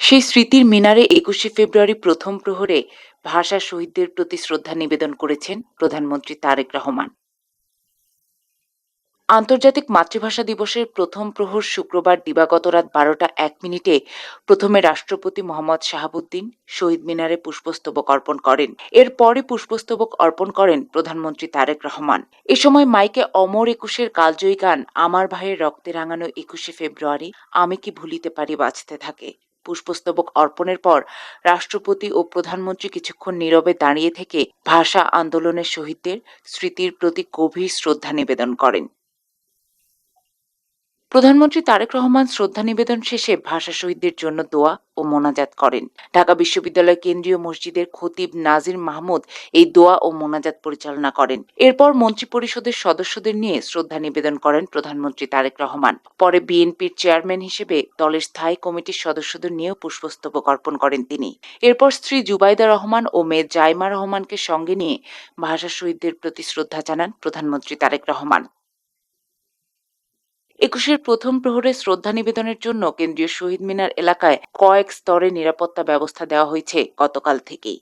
সেই স্মৃতির মিনারে ২১শে ফেব্রুয়ারি প্রথম প্রহরে ভাষা শহীদদের প্রতি শ্রদ্ধা নিবেদন করেছেন প্রধানমন্ত্রী তারেক রহমান। আন্তর্জাতিক মাতৃভাষা দিবসের প্রথম প্রহর শুক্রবার দিবাগত রাত ১২টা ১ মিনিটে প্রথমে রাষ্ট্রপতি মোহাম্মদ শাহাবুদ্দিন শহীদ মিনারে পুষ্পস্তবক অর্পণ করেন। এরপরই পুষ্পস্তবক অর্পণ করেন প্রধানমন্ত্রী তারেক রহমান। এ সময় মাইকে অমর একুশের কালজয়ী গান আমার ভাইয়ের রক্তে রাঙানো ২১শে ফেব্রুয়ারি আমি কি ভুলিতে পারি বাঁচতে থাকে পুষ্পস্তবক অর্পণের পর রাষ্ট্রপতি ও প্রধানমন্ত্রী কিছুক্ষণ নীরবে দাঁড়িয়ে থেকে ভাষা আন্দোলনের শহীদদের স্মৃতির প্রতি গভীর শ্রদ্ধা নিবেদন করেন। প্রধানমন্ত্রী তারেক রহমান শ্রদ্ধা নিবেদন শেষে ভাষা শহীদদের জন্য দোয়া ও মোনাজাত করেন। ঢাকা বিশ্ববিদ্যালয় কেন্দ্রীয় মসজিদের খতিব নাজির মাহমুদ এই দোয়া ও মোনাজাত পরিচালনা করেন। এরপর মন্ত্রিপরিষদের সদস্যদের নিয়ে শ্রদ্ধা নিবেদন করেন প্রধানমন্ত্রী তারেক রহমান। পরে বিএনপির চেয়ারম্যান হিসেবে দলের স্থায়ী কমিটির সদস্যদের নিয়েও পুষ্পস্তবক অর্পণ করেন তিনি। এরপর স্ত্রী জুবাইদা রহমান ও মেয়ে জাইমা রহমানকে সঙ্গে নিয়ে ভাষা শহীদদের প্রতি শ্রদ্ধা জানান প্রধানমন্ত্রী তারেক রহমান। একুশের প্রথম প্রহরে শ্রদ্ধা নিবেদনের জন্য কেন্দ্রীয় শহীদ মিনার এলাকায় কয়েক স্তরে নিরাপত্তা ব্যবস্থা দেওয়া হয়েছে গতকাল থেকেই।